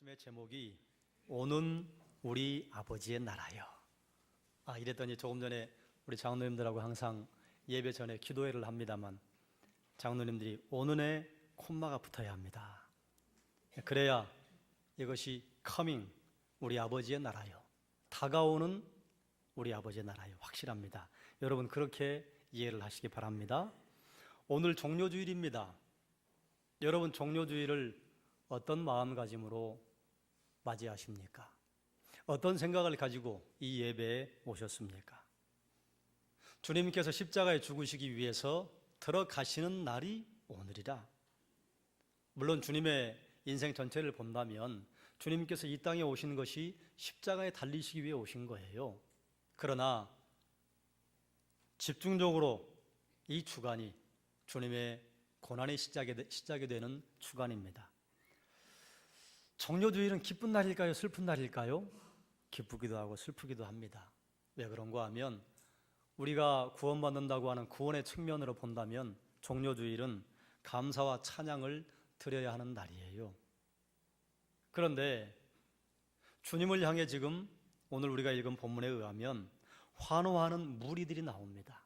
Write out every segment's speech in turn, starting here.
말씀의 제목이 오는 우리 아버지의 나라요. 이랬더니 조금 전에 우리 장로님들하고 항상 예배 전에 기도회를 합니다만 장로님들이 오는에 콤마가 붙어야 합니다. 그래야 이것이 coming 우리 아버지의 나라요, 다가오는 우리 아버지의 나라요 확실합니다. 여러분 그렇게 이해를 하시기 바랍니다. 오늘 종료주일입니다. 여러분 종료주일을 어떤 마음가짐으로 맞이하십니까? 어떤 생각을 가지고 이 예배에 오셨습니까? 주님께서 십자가에 죽으시기 위해서 들어가시는 날이 오늘이라. 물론 주님의 인생 전체를 본다면 주님께서 이 땅에 오신 것이 십자가에 달리시기 위해 오신 거예요. 그러나 집중적으로 이 주간이 주님의 고난의 시작이 되는 주간입니다. 종료주일은 기쁜 날일까요? 슬픈 날일까요? 기쁘기도 하고 슬프기도 합니다. 왜 그런가 하면 우리가 구원받는다고 하는 구원의 측면으로 본다면 종료주일은 감사와 찬양을 드려야 하는 날이에요. 그런데 주님을 향해 지금 오늘 우리가 읽은 본문에 의하면 환호하는 무리들이 나옵니다.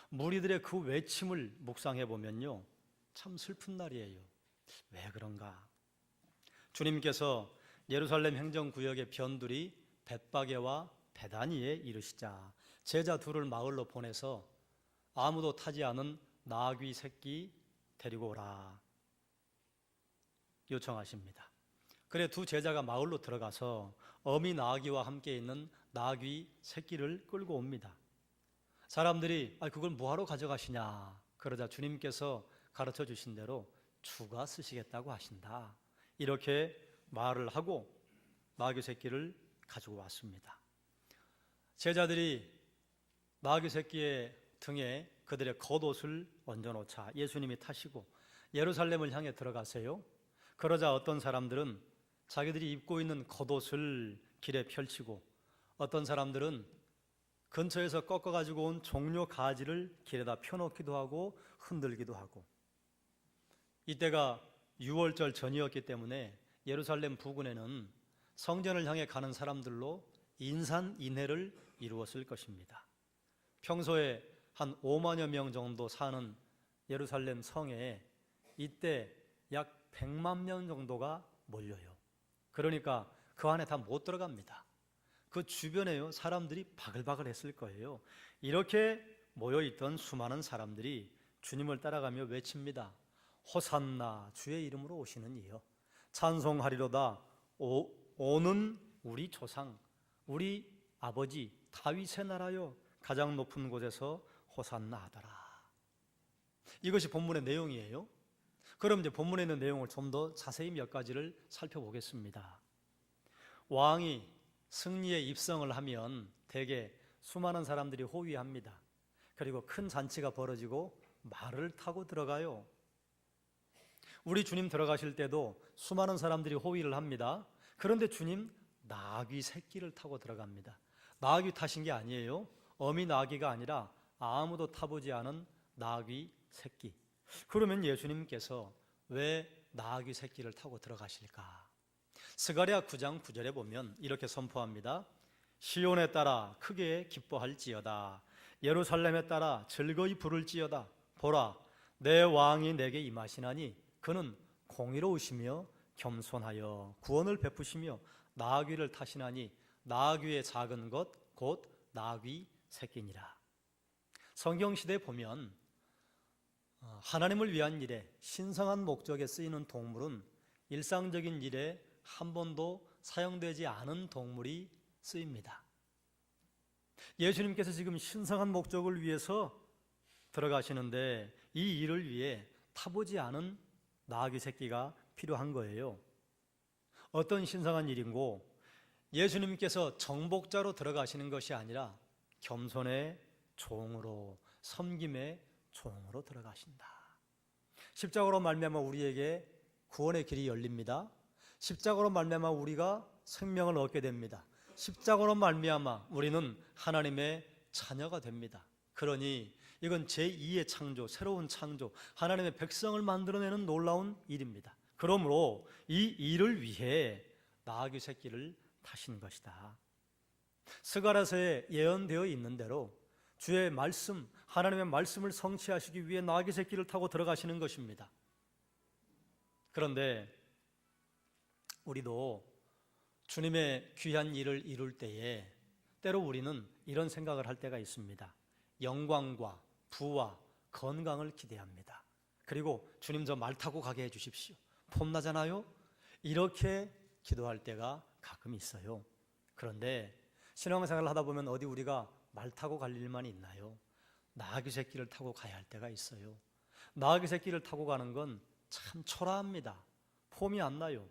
무리들의 그 외침을 묵상해 보면요, 참 슬픈 날이에요. 왜 그런가? 주님께서 예루살렘 행정구역의 변두리 벳바게와 베다니에 이르시자 제자 둘을 마을로 보내서 아무도 타지 않은 나귀 새끼 데리고 오라 요청하십니다. 그래 두 제자가 마을로 들어가서 어미 나귀와 함께 있는 나귀 새끼를 끌고 옵니다. 사람들이 그걸 뭐하러 가져가시냐 그러자 주님께서 가르쳐 주신 대로 주가 쓰시겠다고 하신다, 이렇게 말을 하고 나귀 새끼를 가지고 왔습니다. 제자들이 나귀 새끼의 등에 그들의 겉옷을 얹어놓자 예수님이 타시고 예루살렘을 향해 들어가세요. 그러자 어떤 사람들은 자기들이 입고 있는 겉옷을 길에 펼치고 어떤 사람들은 근처에서 꺾어가지고 온 종려 가지를 길에다 펴놓기도 하고 흔들기도 하고, 이때가 6월절 전이었기 때문에 예루살렘 부근에는 성전을 향해 가는 사람들로 인산인해를 이루었을 것입니다. 평소에 한 5만여 명 정도 사는 예루살렘 성에 이때 약 100만 명 정도가 몰려요. 그러니까 그 안에 다 못 들어갑니다. 그 주변에요 사람들이 바글바글 했을 거예요. 이렇게 모여있던 수많은 사람들이 주님을 따라가며 외칩니다. 호산나 주의 이름으로 오시는 이여 찬송하리로다. 오는 우리 조상 우리 아버지 다윗의 나라여 가장 높은 곳에서 호산나 하더라. 이것이 본문의 내용이에요. 그럼 이제 본문에 있는 내용을 좀 더 자세히 몇 가지를 살펴보겠습니다. 왕이 승리에 입성을 하면 대개 수많은 사람들이 호위합니다. 그리고 큰 잔치가 벌어지고 말을 타고 들어가요. 우리 주님 들어가실 때도 수많은 사람들이 호위를 합니다. 그런데 주님 나귀 새끼를 타고 들어갑니다. 나귀 타신 게 아니에요. 어미 나귀가 아니라 아무도 타보지 않은 나귀 새끼. 그러면 예수님께서 왜 나귀 새끼를 타고 들어가실까? 스가랴 9장 9절에 보면 이렇게 선포합니다. 시온에 따라 크게 기뻐할지어다. 예루살렘에 따라 즐거이 부를지어다. 보라 내 왕이 내게 임하시나니 그는 공의로우시며 겸손하여 구원을 베푸시며 나귀를 타시나니 나귀의 작은 것 곧 나귀 새끼니라. 성경시대에 보면 하나님을 위한 일에 신성한 목적에 쓰이는 동물은 일상적인 일에 한 번도 사용되지 않은 동물이 쓰입니다. 예수님께서 지금 신성한 목적을 위해서 들어가시는데 이 일을 위해 타보지 않은 나귀 새끼가 필요한 거예요. 어떤 신성한 일인고 예수님께서 정복자로 들어가시는 것이 아니라 겸손의 종으로 섬김의 종으로 들어가신다. 십자가로 말미암아 우리에게 구원의 길이 열립니다. 십자가로 말미암아 우리가 생명을 얻게 됩니다. 십자가로 말미암아 우리는 하나님의 자녀가 됩니다. 그러니 이건 제2의 창조, 새로운 창조, 하나님의 백성을 만들어내는 놀라운 일입니다. 그러므로 이 일을 위해 나귀 새끼를 타신 것이다. 스가랴서에 예언되어 있는 대로 주의 말씀, 하나님의 말씀을 성취하시기 위해 나귀 새끼를 타고 들어가시는 것입니다. 그런데 우리도 주님의 귀한 일을 이룰 때에 때로 우리는 이런 생각을 할 때가 있습니다. 영광과 부와 건강을 기대합니다. 그리고 주님 저 말 타고 가게 해주십시오. 폼나잖아요? 이렇게 기도할 때가 가끔 있어요. 그런데 신앙생활을 하다 보면 어디 우리가 말 타고 갈 일만 있나요? 나귀 새끼를 타고 가야 할 때가 있어요. 나귀 새끼를 타고 가는 건 참 초라합니다. 폼이 안 나요.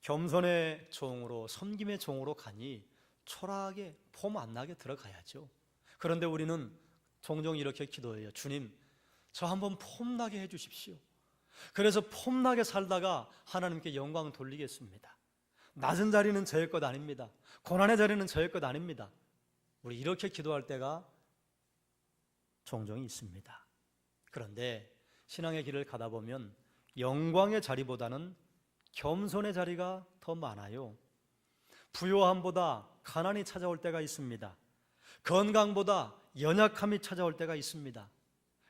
겸손의 종으로, 섬김의 종으로 가니 초라하게 폼 안 나게 들어가야죠. 그런데 우리는 종종 이렇게 기도해요. 주님, 저 한번 폼나게 해주십시오. 그래서 폼나게 살다가 하나님께 영광 돌리겠습니다. 낮은 자리는 저의 것 아닙니다. 고난의 자리는 저의 것 아닙니다. 우리 이렇게 기도할 때가 종종 있습니다. 그런데 신앙의 길을 가다 보면 영광의 자리보다는 겸손의 자리가 더 많아요. 부요함보다 가난이 찾아올 때가 있습니다. 건강보다 연약함이 찾아올 때가 있습니다.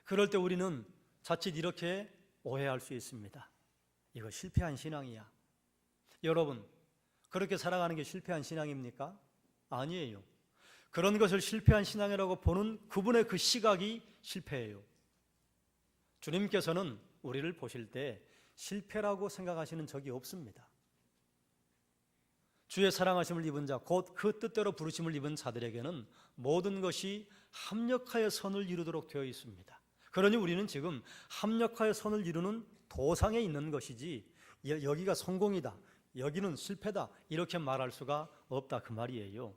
그럴 때 우리는 자칫 이렇게 오해할 수 있습니다. 이거 실패한 신앙이야. 여러분, 그렇게 살아가는 게 실패한 신앙입니까? 아니에요. 그런 것을 실패한 신앙이라고 보는 그분의 그 시각이 실패예요. 주님께서는 우리를 보실 때 실패라고 생각하시는 적이 없습니다. 주의 사랑하심을 입은 자, 곧 그 뜻대로 부르심을 입은 자들에게는 모든 것이 합력하여 선을 이루도록 되어 있습니다. 그러니 우리는 지금 합력하여 선을 이루는 도상에 있는 것이지 여기가 성공이다, 여기는 실패다 이렇게 말할 수가 없다 그 말이에요.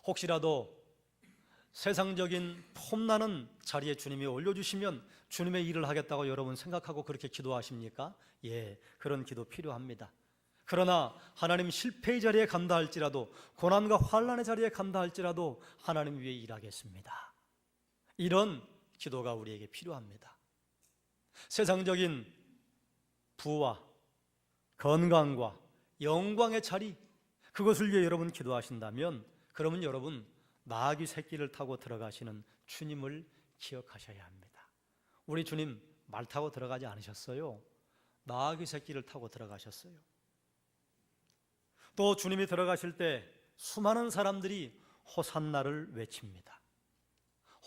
혹시라도 세상적인 폼나는 자리에 주님이 올려주시면 주님의 일을 하겠다고 여러분 생각하고 그렇게 기도하십니까? 예, 그런 기도 필요합니다. 그러나 하나님 실패의 자리에 간다 할지라도, 고난과 환난의 자리에 간다 할지라도 하나님 위해 일하겠습니다. 이런 기도가 우리에게 필요합니다. 세상적인 부와 건강과 영광의 자리, 그것을 위해 여러분 기도하신다면 그러면 여러분 나귀 새끼를 타고 들어가시는 주님을 기억하셔야 합니다. 우리 주님 말 타고 들어가지 않으셨어요. 나귀 새끼를 타고 들어가셨어요. 또 주님이 들어가실 때 수많은 사람들이 호산나를 외칩니다.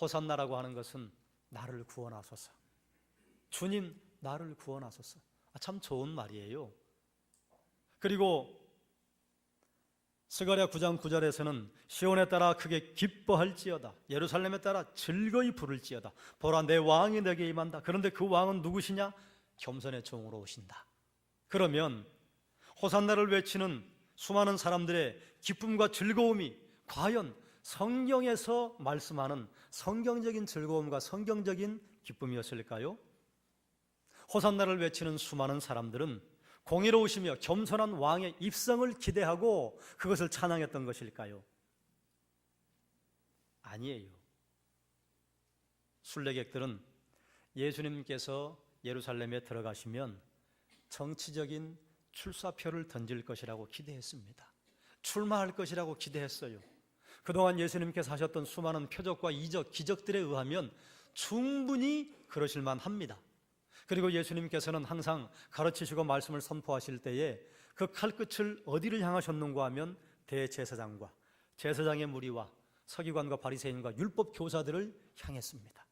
호산나라고 하는 것은 나를 구원하소서, 주님 나를 구원하소서. 참 좋은 말이에요. 그리고 스가랴 9장 9절에서는 시온에 따라 크게 기뻐할지어다, 예루살렘에 따라 즐거이 부를지어다, 보라 내 왕이 내게 임한다. 그런데 그 왕은 누구시냐? 겸손의 종으로 오신다. 그러면 호산나를 외치는 수많은 사람들의 기쁨과 즐거움이 과연 성경에서 말씀하는 성경적인 즐거움과 성경적인 기쁨이었을까요? 호산나를 외치는 수많은 사람들은 공의로우시며 겸손한 왕의 입성을 기대하고 그것을 찬양했던 것일까요? 아니에요. 순례객들은 예수님께서 예루살렘에 들어가시면 정치적인 출사표를 던질 것이라고 기대했습니다. 출마할 것이라고 기대했어요. 그동안 예수님께서 하셨던 수많은 표적과 이적, 기적들에 의하면 충분히 그러실 만합니다. 그리고 예수님께서는 항상 가르치시고 말씀을 선포하실 때에 그 칼끝을 어디를 향하셨는가 하면 대제사장과 제사장의 무리와 서기관과 바리새인과 율법 교사들을 향했습니다.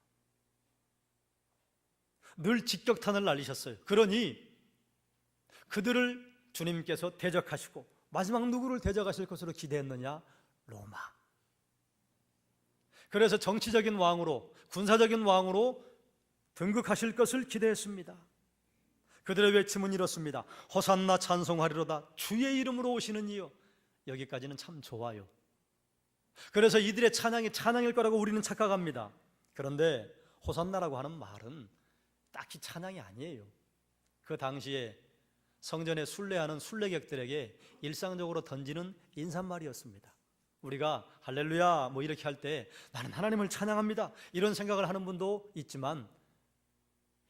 늘 직격탄을 날리셨어요. 그러니 그들을 주님께서 대적하시고 마지막 누구를 대적하실 것으로 기대했느냐? 로마. 그래서 정치적인 왕으로, 군사적인 왕으로 등극하실 것을 기대했습니다. 그들의 외침은 이렇습니다. 호산나 찬송하리로다, 주의 이름으로 오시는 이여. 여기까지는 참 좋아요. 그래서 이들의 찬양이 찬양일 거라고 우리는 착각합니다. 그런데 호산나라고 하는 말은 딱히 찬양이 아니에요. 그 당시에 성전에 순례하는 순례객들에게 일상적으로 던지는 인사말이었습니다. 우리가 할렐루야 뭐 이렇게 할 때 나는 하나님을 찬양합니다 이런 생각을 하는 분도 있지만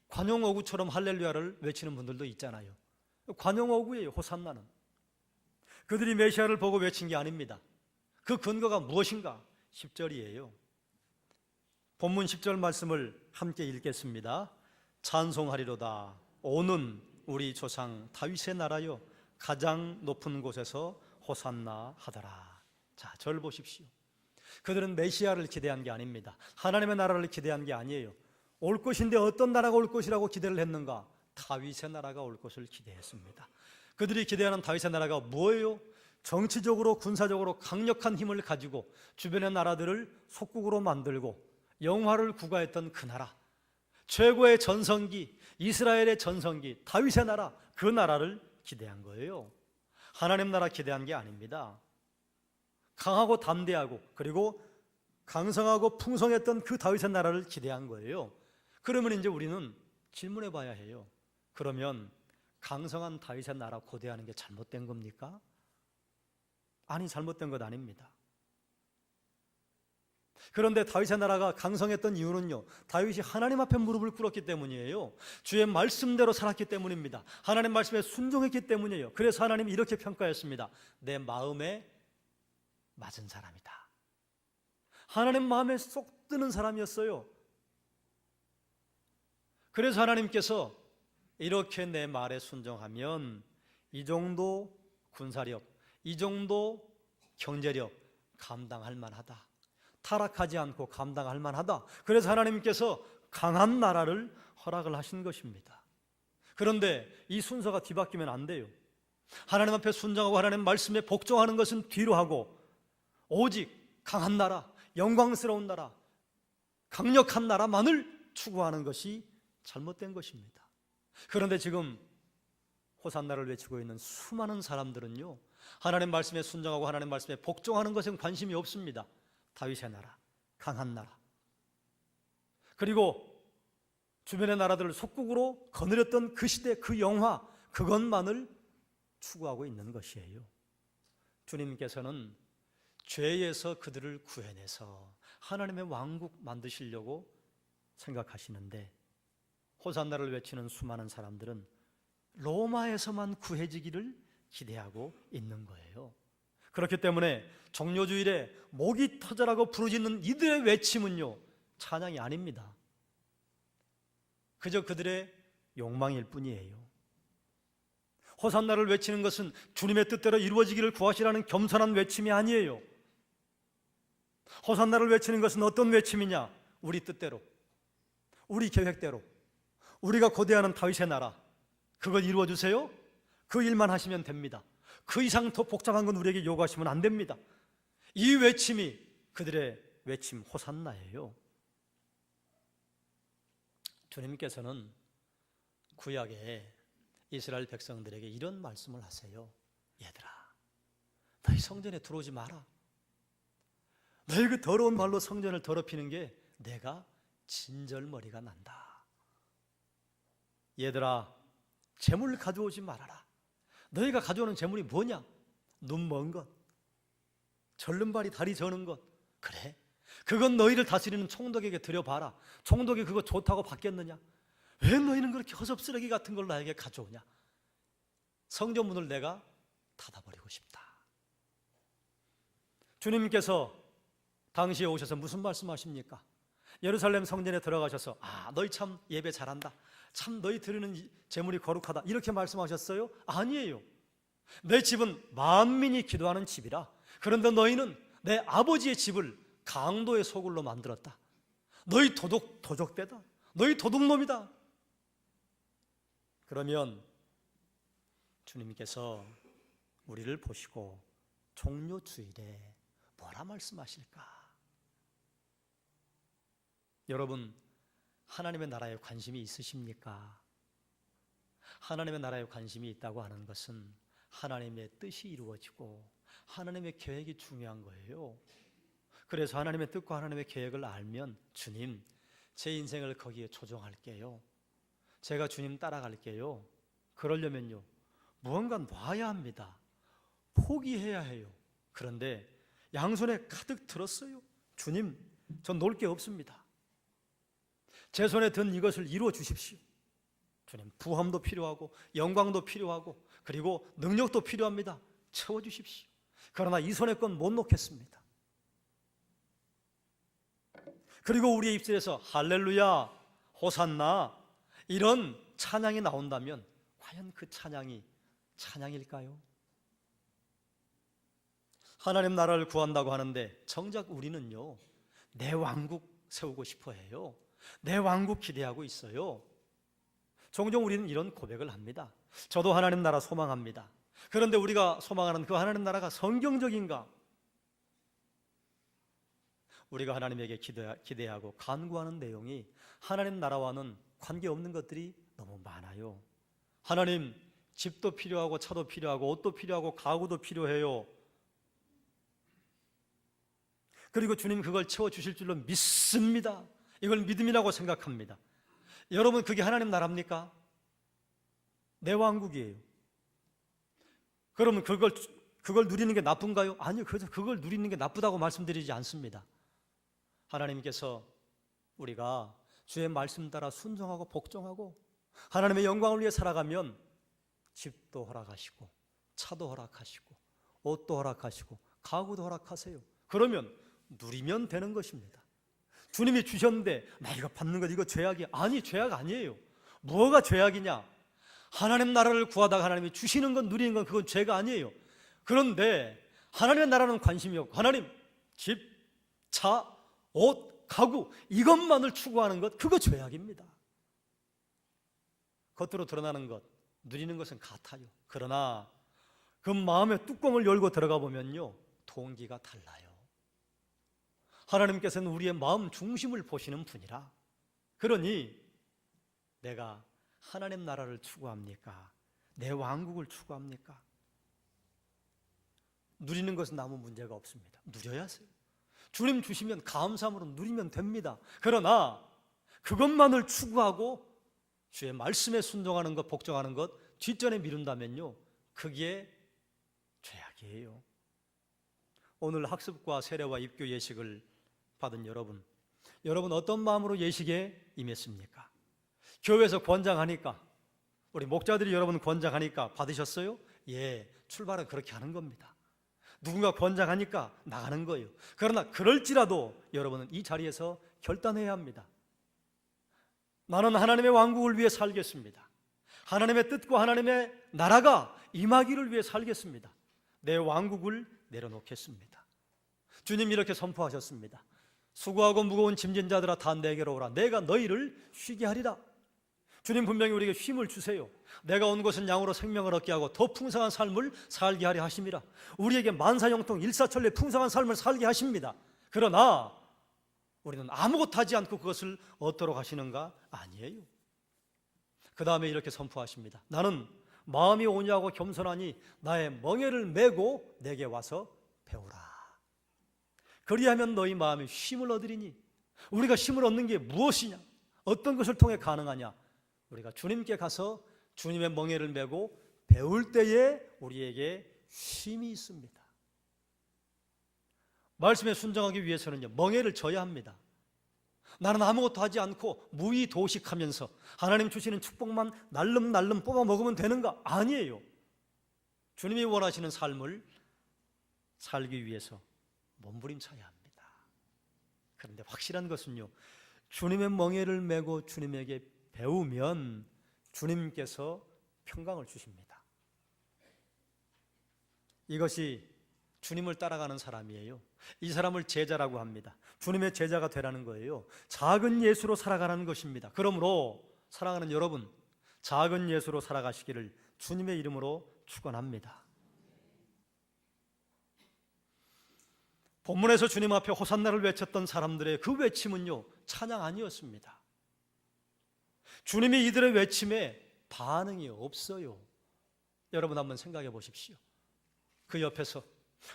관용어구처럼 할렐루야를 외치는 분들도 있잖아요. 관용어구예요. 호산나는. 그들이 메시아를 보고 외친 게 아닙니다. 그 근거가 무엇인가? 10절이에요. 본문 10절 말씀을 함께 읽겠습니다. 찬송하리로다. 오는 우리 조상 다윗의 나라요 가장 높은 곳에서 호산나 하더라. 자, 절 보십시오. 그들은 메시아를 기대한 게 아닙니다. 하나님의 나라를 기대한 게 아니에요. 올 것인데 어떤 나라가 올 것이라고 기대를 했는가? 다윗의 나라가 올 것을 기대했습니다. 그들이 기대하는 다윗의 나라가 뭐예요? 정치적으로 군사적으로 강력한 힘을 가지고 주변의 나라들을 속국으로 만들고 영화를 구가했던 그 나라, 최고의 전성기, 이스라엘의 전성기, 다윗의 나라, 그 나라를 기대한 거예요. 하나님 나라 기대한 게 아닙니다. 강하고 담대하고 그리고 강성하고 풍성했던 그 다윗의 나라를 기대한 거예요. 그러면 이제 우리는 질문해 봐야 해요. 그러면 강성한 다윗의 나라 고대하는 게 잘못된 겁니까? 아니, 잘못된 것 아닙니다. 그런데 다윗의 나라가 강성했던 이유는요, 다윗이 하나님 앞에 무릎을 꿇었기 때문이에요. 주의 말씀대로 살았기 때문입니다. 하나님 말씀에 순종했기 때문이에요. 그래서 하나님이 이렇게 평가했습니다. 내 마음에 맞은 사람이다. 하나님 마음에 쏙 드는 사람이었어요. 그래서 하나님께서 이렇게 내 말에 순종하면 이 정도 군사력, 이 정도 경제력 감당할 만하다. 타락하지 않고 감당할 만하다. 그래서 하나님께서 강한 나라를 허락을 하신 것입니다. 그런데 이 순서가 뒤바뀌면 안 돼요. 하나님 앞에 순종하고 하나님 말씀에 복종하는 것은 뒤로 하고 오직 강한 나라, 영광스러운 나라, 강력한 나라만을 추구하는 것이 잘못된 것입니다. 그런데 지금 호산나를 외치고 있는 수많은 사람들은요, 하나님 말씀에 순종하고 하나님 말씀에 복종하는 것엔 관심이 없습니다. 다윗의 나라, 강한 나라, 그리고 주변의 나라들을 속국으로 거느렸던 그 시대 그 영화, 그것만을 추구하고 있는 것이에요. 주님께서는 죄에서 그들을 구해내서 하나님의 왕국 만드시려고 생각하시는데 호산나를 외치는 수많은 사람들은 로마에서만 구해지기를 기대하고 있는 거예요. 그렇기 때문에 종료주일에 목이 터져라고 부르짖는 이들의 외침은요, 찬양이 아닙니다. 그저 그들의 욕망일 뿐이에요. 호산나를 외치는 것은 주님의 뜻대로 이루어지기를 구하시라는 겸손한 외침이 아니에요. 호산나를 외치는 것은 어떤 외침이냐? 우리 뜻대로, 우리 계획대로, 우리가 고대하는 다윗의 나라, 그걸 이루어주세요. 그 일만 하시면 됩니다. 그 이상 더 복잡한 건 우리에게 요구하시면 안 됩니다. 이 외침이 그들의 외침 호산나예요. 주님께서는 구약에 이스라엘 백성들에게 이런 말씀을 하세요. 얘들아, 너희 성전에 들어오지 마라. 너희 그 더러운 말로 성전을 더럽히는 게 내가 진절머리가 난다. 얘들아, 재물 가져오지 말아라. 너희가 가져오는 재물이 뭐냐? 눈 먼 것, 절름발이 다리 저는 것. 그래? 그건 너희를 다스리는 총독에게 드려봐라. 총독이 그거 좋다고 받겠느냐? 왜 너희는 그렇게 허접쓰레기 같은 걸 나에게 가져오냐? 성전문을 내가 닫아버리고 싶다. 주님께서 당시에 오셔서 무슨 말씀하십니까? 예루살렘 성전에 들어가셔서 너희 참 예배 잘한다, 참 너희 드리는 재물이 거룩하다, 이렇게 말씀하셨어요? 아니에요. 내 집은 만민이 기도하는 집이라. 그런데 너희는 내 아버지의 집을 강도의 소굴로 만들었다. 너희 도적대다. 너희 도둑놈이다. 그러면 주님께서 우리를 보시고 종료주일에 뭐라 말씀하실까? 여러분, 하나님의 나라에 관심이 있으십니까? 하나님의 나라에 관심이 있다고 하는 것은 하나님의 뜻이 이루어지고 하나님의 계획이 중요한 거예요. 그래서 하나님의 뜻과 하나님의 계획을 알면, 주님, 제 인생을 거기에 조정할게요. 제가 주님 따라갈게요. 그러려면요, 무언가 놔야 합니다. 포기해야 해요. 그런데 양손에 가득 들었어요. 주님, 전 놓을 게 없습니다. 제 손에 든 이것을 이루어 주십시오. 주님, 부함도 필요하고 영광도 필요하고 그리고 능력도 필요합니다. 채워주십시오. 그러나 이 손에 건 못 놓겠습니다. 그리고 우리의 입술에서 할렐루야, 호산나 이런 찬양이 나온다면 과연 그 찬양이 찬양일까요? 하나님 나라를 구한다고 하는데 정작 우리는요, 내 왕국 세우고 싶어 해요. 내 왕국 기대하고 있어요. 종종 우리는 이런 고백을 합니다. 저도 하나님 나라 소망합니다. 그런데 우리가 소망하는 그 하나님 나라가 성경적인가? 우리가 하나님에게 기대하고 간구하는 내용이 하나님 나라와는 관계없는 것들이 너무 많아요. 하나님, 집도 필요하고 차도 필요하고 옷도 필요하고 가구도 필요해요. 그리고 주님 그걸 채워주실 줄로 믿습니다. 이걸 믿음이라고 생각합니다. 여러분, 그게 하나님 나라입니까? 내 왕국이에요. 그러면 그걸 누리는 게 나쁜가요? 아니요, 그걸 누리는 게 나쁘다고 말씀드리지 않습니다. 하나님께서 우리가 주의 말씀 따라 순종하고 복종하고 하나님의 영광을 위해 살아가면 집도 허락하시고 차도 허락하시고 옷도 허락하시고 가구도 허락하세요. 그러면 누리면 되는 것입니다. 주님이 주셨는데 나 이거 받는 것 이거 죄악이야. 아니, 죄악 아니에요. 뭐가 죄악이냐? 하나님 나라를 구하다가 하나님이 주시는 건 누리는 건 그건 죄가 아니에요. 그런데 하나님의 나라는 관심이 없고 하나님 집, 차, 옷, 가구 이것만을 추구하는 것 그거 죄악입니다. 겉으로 드러나는 것 누리는 것은 같아요. 그러나 그 마음의 뚜껑을 열고 들어가 보면요, 동기가 달라요. 하나님께서는 우리의 마음 중심을 보시는 분이라. 그러니 내가 하나님 나라를 추구합니까? 내 왕국을 추구합니까? 누리는 것은 아무 문제가 없습니다. 누려야 하세요. 주님 주시면 감사함으로 누리면 됩니다. 그러나 그것만을 추구하고 주의 말씀에 순종하는 것, 복종하는 것 뒷전에 미룬다면요, 그게 죄악이에요. 오늘 학습과 세례와 입교 예식을 받은 여러분 어떤 마음으로 예식에 임했습니까? 교회에서 권장하니까, 우리 목자들이 여러분 권장하니까 받으셨어요? 예, 출발은 그렇게 하는 겁니다. 누군가 권장하니까 나가는 거예요. 그러나 그럴지라도 여러분은 이 자리에서 결단해야 합니다. 나는 하나님의 왕국을 위해 살겠습니다. 하나님의 뜻과 하나님의 나라가 임하기를 위해 살겠습니다. 내 왕국을 내려놓겠습니다. 주님 이렇게 선포하셨습니다. 수고하고 무거운 짐진 자들아 다 내게로 오라. 내가 너희를 쉬게 하리라. 주님 분명히 우리에게 쉼을 주세요. 내가 온 것은 양으로 생명을 얻게 하고 더 풍성한 삶을 살게 하려 하심이라. 우리에게 만사형통 일사천리 풍성한 삶을 살게 하십니다. 그러나 우리는 아무것도 하지 않고 그것을 얻도록 하시는가? 아니에요. 그 다음에 이렇게 선포하십니다. 나는 마음이 온유하고 겸손하니 나의 멍에를 메고 내게 와서 배우라. 그리하면 너희 마음이 쉼을 얻으리니. 우리가 쉼을 얻는 게 무엇이냐? 어떤 것을 통해 가능하냐? 우리가 주님께 가서 주님의 멍에를 메고 배울 때에 우리에게 쉼이 있습니다. 말씀에 순종하기 위해서는요, 멍에를 져야 합니다. 나는 아무것도 하지 않고 무의도식하면서 하나님 주시는 축복만 날름날름 뽑아 먹으면 되는가? 아니에요. 주님이 원하시는 삶을 살기 위해서 몸부림쳐야 합니다. 그런데 확실한 것은요, 주님의 멍에를 메고 주님에게 배우면 주님께서 평강을 주십니다. 이것이 주님을 따라가는 사람이에요. 이 사람을 제자라고 합니다. 주님의 제자가 되라는 거예요. 작은 예수로 살아가는 것입니다. 그러므로 사랑하는 여러분, 작은 예수로 살아가시기를 주님의 이름으로 축원합니다. 본문에서 주님 앞에 호산나를 외쳤던 사람들의 그 외침은요, 찬양 아니었습니다. 주님이 이들의 외침에 반응이 없어요. 여러분 한번 생각해 보십시오. 그 옆에서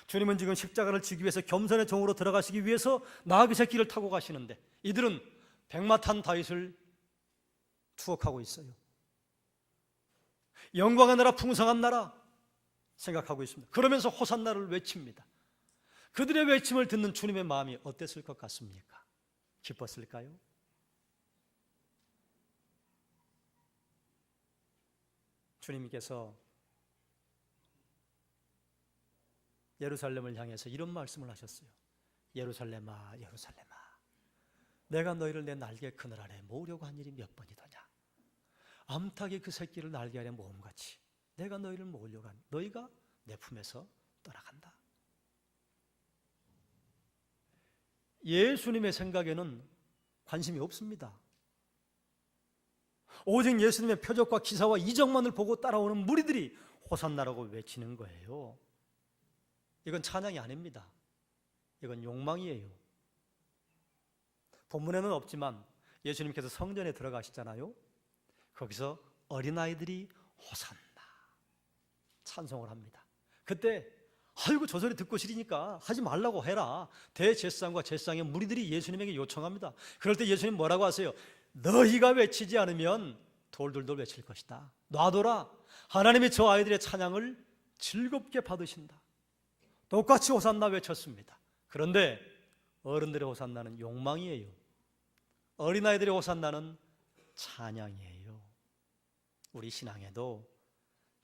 주님은 지금 십자가를 지기 위해서 겸손의 종으로 들어가시기 위해서 나귀 새끼를 타고 가시는데 이들은 백마탄 다윗을 추억하고 있어요. 영광의 나라, 풍성한 나라 생각하고 있습니다. 그러면서 호산나를 외칩니다. 그들의 외침을 듣는 주님의 마음이 어땠을 것 같습니까? 기뻤을까요? 주님께서 예루살렘을 향해서 이런 말씀을 하셨어요. 예루살렘아, 예루살렘아, 내가 너희를 내 날개 그늘 아래 모으려고 한 일이 몇 번이더냐. 암탉이 그 새끼를 날개 아래 모음같이 내가 너희를 모으려고 한 너희가 내 품에서 떠나간다. 예수님의 생각에는 관심이 없습니다. 오직 예수님의 표적과 기사와 이적만을 보고 따라오는 무리들이 호산나라고 외치는 거예요. 이건 찬양이 아닙니다. 이건 욕망이에요. 본문에는 없지만 예수님께서 성전에 들어가시잖아요. 거기서 어린아이들이 호산나 찬송을 합니다. 그때 아이고 저 소리 듣고 싫으니까 하지 말라고 해라. 대제사장과 제사장의 무리들이 예수님에게 요청합니다. 그럴 때 예수님 뭐라고 하세요? 너희가 외치지 않으면 돌들도 외칠 것이다. 놔둬라. 하나님이 저 아이들의 찬양을 즐겁게 받으신다. 똑같이 호산나 외쳤습니다. 그런데 어른들의 호산나는 욕망이에요. 어린아이들의 호산나는 찬양이에요. 우리 신앙에도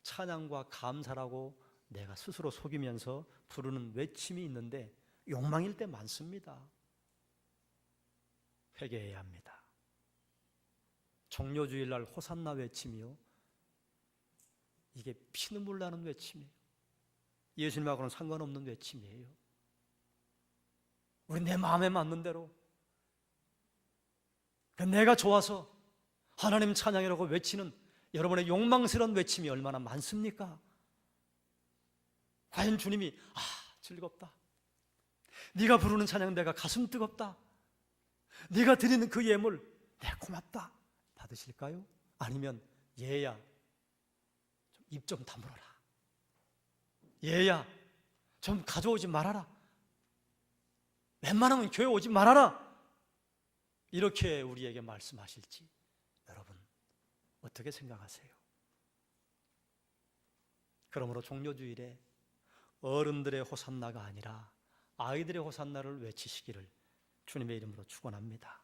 찬양과 감사라고 내가 스스로 속이면서 부르는 외침이 있는데 욕망일 때 많습니다. 회개해야 합니다. 종료주일날 호산나 외침이요, 이게 피눈물 나는 외침이에요. 예수님하고는 상관없는 외침이에요. 우리 내 마음에 맞는 대로 내가 좋아서 하나님 찬양이라고 외치는 여러분의 욕망스러운 외침이 얼마나 많습니까? 과연 주님이 즐겁다, 네가 부르는 찬양 내가 가슴 뜨겁다, 네가 드리는 그 예물 내 고맙다 받으실까요? 아니면 얘야 입 좀 다물어라, 얘야 좀 가져오지 말아라, 웬만하면 교회 오지 말아라, 이렇게 우리에게 말씀하실지 여러분 어떻게 생각하세요? 그러므로 종료주일에 어른들의 호산나가 아니라 아이들의 호산나를 외치시기를 주님의 이름으로 축원합니다.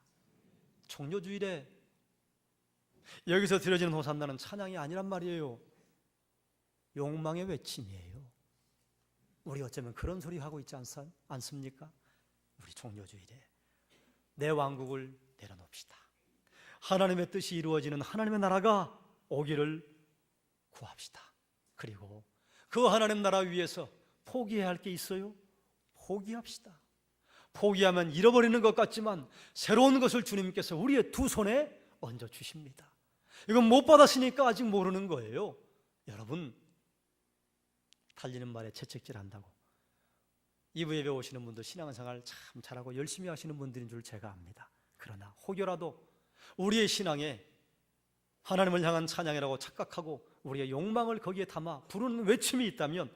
종료주일에 여기서 드려지는 호산나는 찬양이 아니란 말이에요. 욕망의 외침이에요. 우리 어쩌면 그런 소리 하고 있지 않습니까? 우리 종료주일에 내 왕국을 내려놓읍시다. 하나님의 뜻이 이루어지는 하나님의 나라가 오기를 구합시다. 그리고 그 하나님 나라 위해서 포기해야 할 게 있어요? 포기합시다. 포기하면 잃어버리는 것 같지만 새로운 것을 주님께서 우리의 두 손에 얹어주십니다. 이건 못 받았으니까 아직 모르는 거예요. 여러분, 달리는 말에 채찍질 한다고 2부 예배 오시는 분들 신앙생활 참 잘하고 열심히 하시는 분들인 줄 제가 압니다. 그러나 혹여라도 우리의 신앙에 하나님을 향한 찬양이라고 착각하고 우리의 욕망을 거기에 담아 부르는 외침이 있다면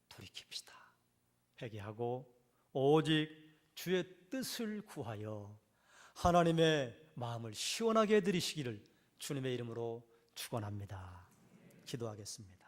돌이킵시다. 회개하고 오직 주의 뜻을 구하여 하나님의 마음을 시원하게 해드리시기를 주님의 이름으로 축원합니다. 기도하겠습니다.